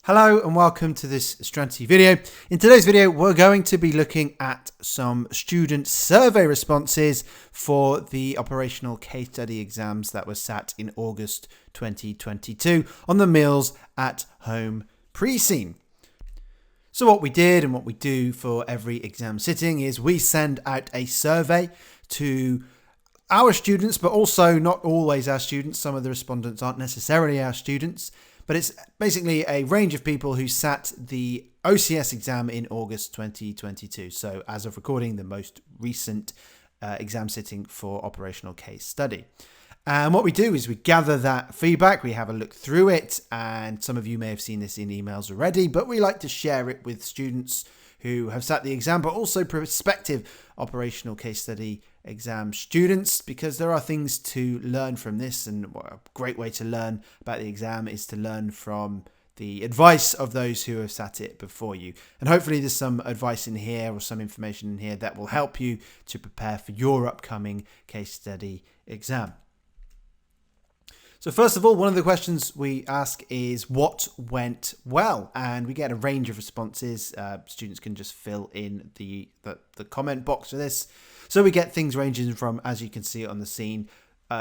Hello and welcome to this Astranti video. In today's video, we're going to be looking at some student survey responses for the operational case study exams that were sat in August 2022 on the Meals at Home Prescene. So what we did and what we do for every exam sitting is we send out a survey to our students, but also not always our students. Some of the respondents aren't necessarily our students. But it's basically a range of people who sat the OCS exam in August 2022. So as of recording, the most recent exam sitting for operational case study. And what we do is we gather that feedback, we have a look through it, and some of you may have seen this in emails already, but we like to share it with students who have sat the exam, but also prospective operational case study exam students, because there are things to learn from this. And a great way to learn about the exam is to learn from the advice of those who have sat it before you. And hopefully there's some advice in here or some information in here that will help you to prepare for your upcoming case study exam. So first of all, one of the questions we ask is what went well? And we get a range of responses. Students can just fill in the comment box for this. So we get things ranging from, as you can see on the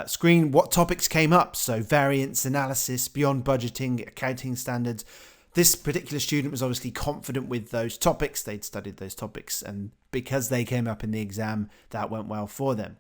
screen, what topics came up. So variance analysis, beyond budgeting, accounting standards. This particular student was obviously confident with those topics. They'd studied those topics, and because they came up in the exam, that went well for them.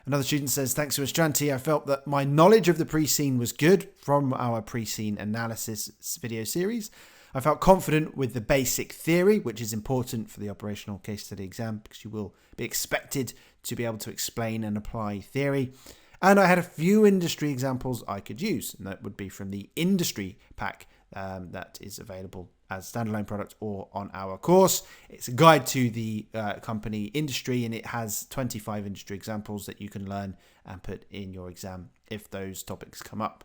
Another student says, thanks to Astranti, I felt that my knowledge of the Prescene was good from our Prescene Analysis video series. I felt confident with the basic theory, which is important for the operational case study exam because you will be expected to be able to explain and apply theory. And I had a few industry examples I could use, and that would be from the industry pack that is available as standalone product or on our course. It's a guide to the company industry, and it has 25 industry examples that you can learn and put in your exam if those topics come up.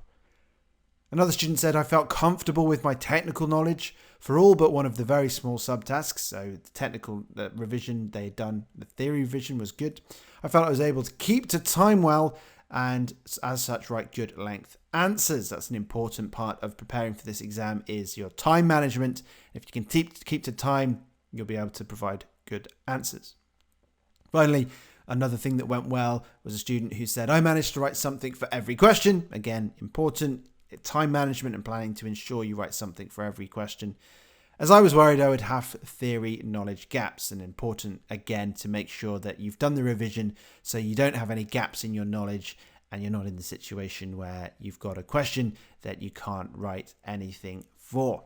Another student said, I felt comfortable with my technical knowledge for all but one of the very small subtasks. So the technical revision they had done, the theory revision was good. I felt I was able to keep to time well and as such write good length answers. That's an important part of preparing for this exam is your time management. If you can keep to time, you'll be able to provide good answers. Finally, another thing that went well was a student who said, I managed to write something for every question. Again, important. Time management and planning to ensure you write something for every question. As I was worried I would have theory knowledge gaps, and important again to make sure that you've done the revision so you don't have any gaps in your knowledge and you're not in the situation where you've got a question that you can't write anything for.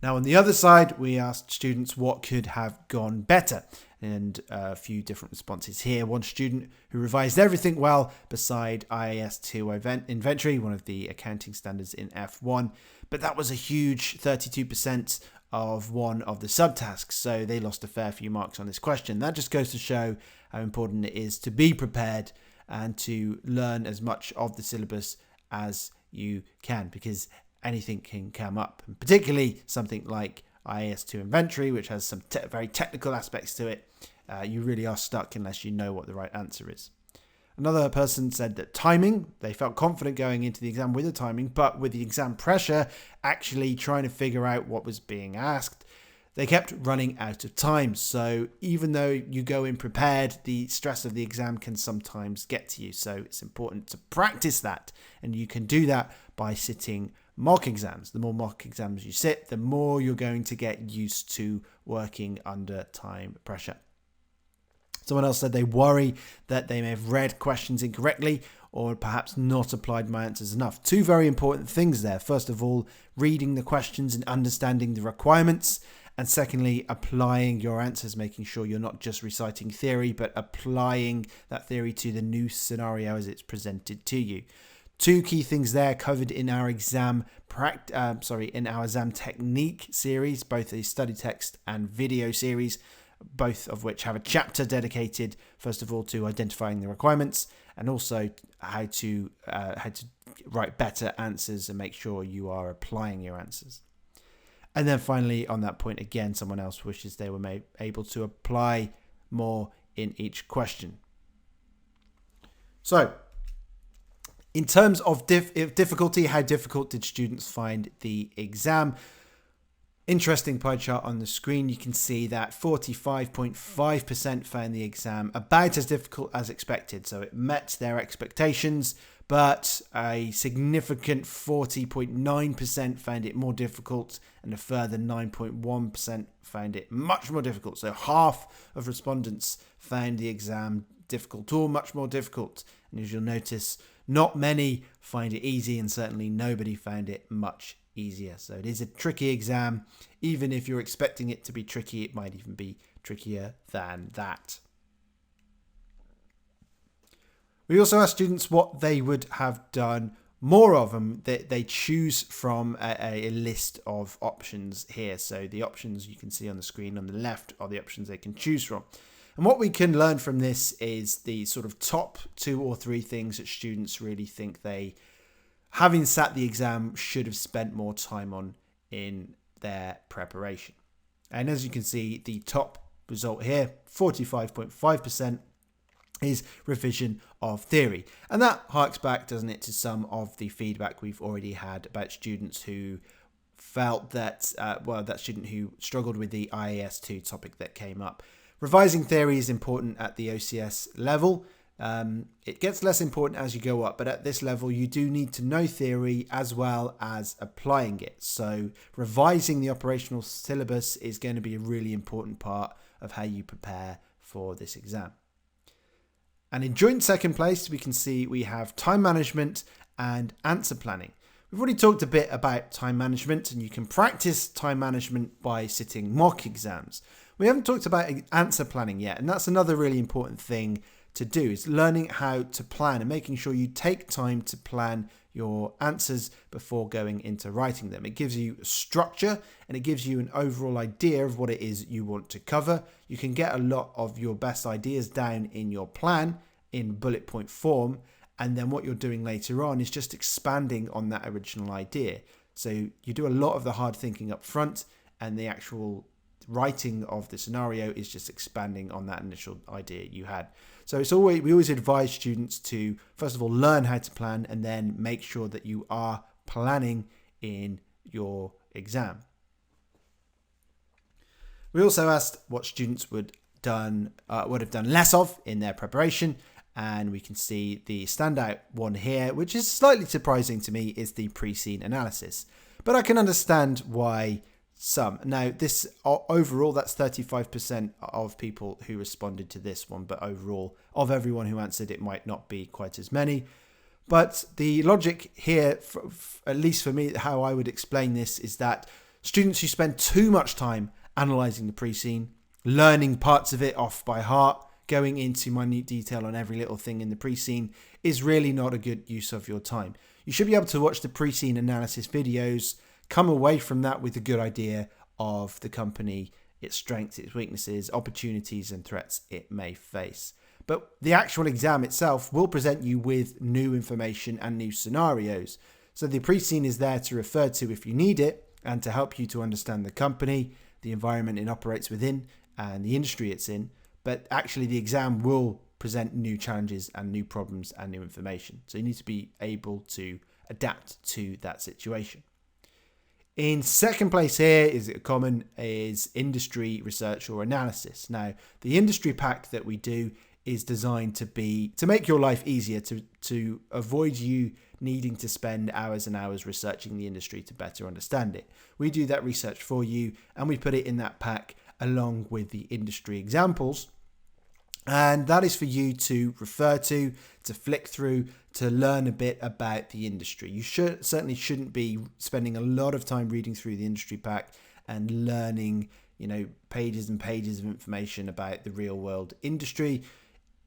Now on the other side, we asked students what could have gone better, and a few different responses here. One student who revised everything well beside IAS 2 inventory, one of the accounting standards in F1, but that was a huge 32% of one of the subtasks, so they lost a fair few marks on this question. That just goes to show how important it is to be prepared and to learn as much of the syllabus as you can, because anything can come up, and particularly something like IAS 2 inventory, which has some very technical aspects to it. You really are stuck unless you know what the right answer is. Another person said that timing, they felt confident going into the exam with the timing, but with the exam pressure, actually trying to figure out what was being asked, they kept running out of time. So even though you go in prepared, the stress of the exam can sometimes get to you. So it's important to practice that, and you can do that by sitting mock exams. The more mock exams you sit, the more you're going to get used to working under time pressure. Someone else said they worry that they may have read questions incorrectly or perhaps not applied my answers enough. Two very important things there. First of all, reading the questions and understanding the requirements. And secondly, applying your answers, making sure you're not just reciting theory, but applying that theory to the new scenario as it's presented to you. Two key things there covered in our exam technique series, both a study text and video series, both of which have a chapter dedicated, first of all, to identifying the requirements and also how to write better answers and make sure you are applying your answers. And then finally, on that point, again, someone else wishes they were able to apply more in each question. So In terms of difficulty, how difficult did students find the exam? Interesting pie chart on the screen. You can see that 45.5% found the exam about as difficult as expected. So it met their expectations, but a significant 40.9% found it more difficult, and a further 9.1% found it much more difficult. So half of respondents found the exam difficult or much more difficult. And as you'll notice, not many find it easy, and certainly nobody found it much easier. So it is a tricky exam. Even if you're expecting it to be tricky, it might even be trickier than that. We also asked students what they would have done more of, and they choose from a list of options here. So the options you can see on the screen on the left are the options they can choose from. And what we can learn from this is the sort of top 2 or 3 things that students really think they, having sat the exam, should have spent more time on in their preparation. And as you can see, the top result here, 45.5%, is revision of theory. And that harks back, doesn't it, to some of the feedback we've already had about students who felt that, that student who struggled with the IAS2 topic that came up. Revising theory is important at the OCS level. It gets less important as you go up, but at this level you do need to know theory as well as applying it. So revising the operational syllabus is going to be a really important part of how you prepare for this exam. And in joint second place, we can see we have time management and answer planning. We've already talked a bit about time management, and you can practice time management by sitting mock exams. We haven't talked about answer planning yet, and that's another really important thing to do, is learning how to plan and making sure you take time to plan your answers before going into writing them. It gives you structure, and it gives you an overall idea of what it is you want to cover. You can get a lot of your best ideas down in your plan in bullet point form, and then what you're doing later on is just expanding on that original idea. So you do a lot of the hard thinking up front, and the actual writing of the scenario is just expanding on that initial idea you had. So we always advise students to, first of all, learn how to plan, and then make sure that you are planning in your exam. We also asked what students would have done less of in their preparation, and we can see the standout one here, which is slightly surprising to me, is the Prescene Analysis. But I can understand why some. Now, this overall, that's 35% of people who responded to this one, but overall, of everyone who answered, it might not be quite as many. But the logic here, at least for me, how I would explain this, is that students who spend too much time analysing the Prescene, learning parts of it off by heart, going into minute detail on every little thing in the Prescene, is really not a good use of your time. You should be able to watch the Prescene analysis videos, come away from that with a good idea of the company, its strengths, its weaknesses, opportunities and threats it may face. But the actual exam itself will present you with new information and new scenarios. So the Prescene is there to refer to if you need it, and to help you to understand the company, the environment it operates within, and the industry it's in. But actually the exam will present new challenges and new problems and new information. So you need to be able to adapt to that situation. In second place here is industry research or analysis. Now, the industry pack that we do is designed to make your life easier, to avoid you needing to spend hours and hours researching the industry to better understand it. We do that research for you, and we put it in that pack along with the industry examples. And that is for you to refer to flick through, to learn a bit about the industry. You certainly shouldn't be spending a lot of time reading through the industry pack and learning, pages and pages of information about the real world industry.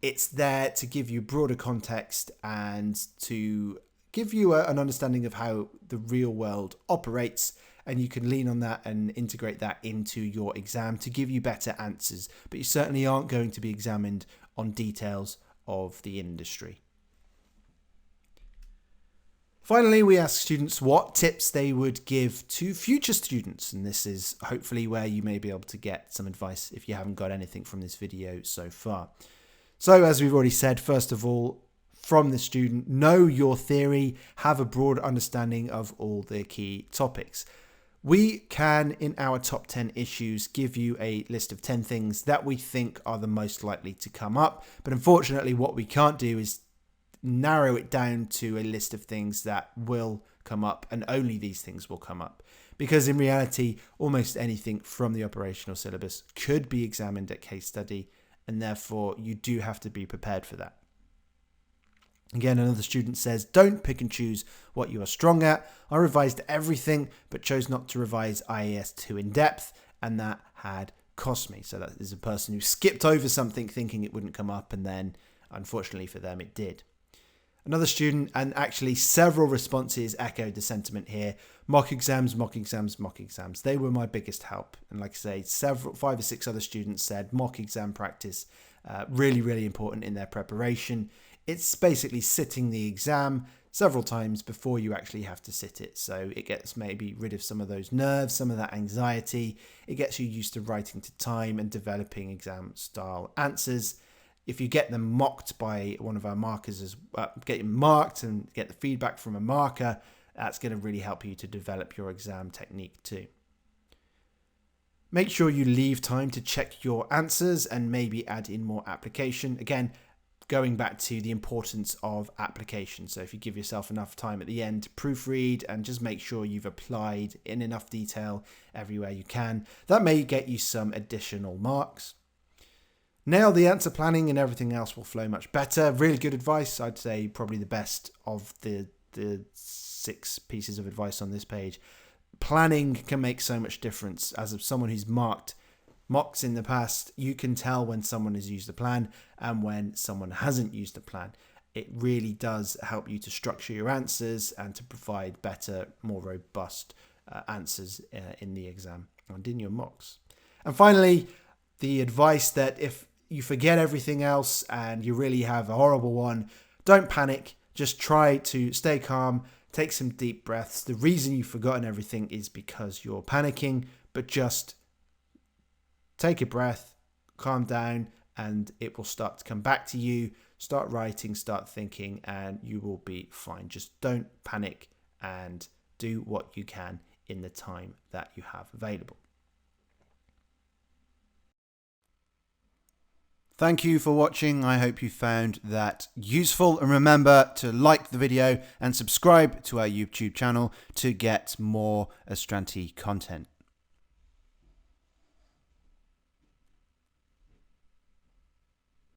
It's there to give you broader context and to give you an understanding of how the real world operates, and you can lean on that and integrate that into your exam to give you better answers. But you certainly aren't going to be examined on details of the industry. Finally, we ask students what tips they would give to future students, and this is hopefully where you may be able to get some advice if you haven't got anything from this video so far. So as we've already said, first of all, from the student, know your theory, have a broad understanding of all the key topics. We can, in our top 10 issues, give you a list of 10 things that we think are the most likely to come up. But unfortunately, what we can't do is narrow it down to a list of things that will come up, and only these things will come up. Because in reality, almost anything from the operational syllabus could be examined at case study, and therefore you do have to be prepared for that. Again, another student says, don't pick and choose what you are strong at. I revised everything, but chose not to revise IAS 2 in depth, and that had cost me. So that is a person who skipped over something thinking it wouldn't come up, and then unfortunately for them, it did. Another student, and actually several responses echoed the sentiment here. Mock exams, mock exams, mock exams. They were my biggest help. And like I say, 5 or 6 other students said mock exam practice, really, really important in their preparation. It's basically sitting the exam several times before you actually have to sit it. So it gets maybe rid of some of those nerves, some of that anxiety. It gets you used to writing to time and developing exam style answers. If you get them mocked by one of our markers, get them marked and get the feedback from a marker, that's going to really help you to develop your exam technique too. Make sure you leave time to check your answers and maybe add in more application. Again, going back to the importance of application. So if you give yourself enough time at the end to proofread and just make sure you've applied in enough detail everywhere you can, that may get you some additional marks. Nail the answer planning and everything else will flow much better. Really good advice. I'd say probably the best of the 6 pieces of advice on this page. Planning can make so much difference. As of someone who's marked mocks in the past, you can tell when someone has used a plan and when someone hasn't used a plan. It really does help you to structure your answers and to provide better, more robust answers in the exam and in your mocks. And finally, the advice that if you forget everything else and you really have a horrible one, don't panic. Just try to stay calm, take some deep breaths. The reason you've forgotten everything is because you're panicking, but just take a breath, calm down, and it will start to come back to you. Start writing, start thinking, and you will be fine. Just don't panic and do what you can in the time that you have available. Thank you for watching. I hope you found that useful, and remember to like the video and subscribe to our YouTube channel to get more Astranti content.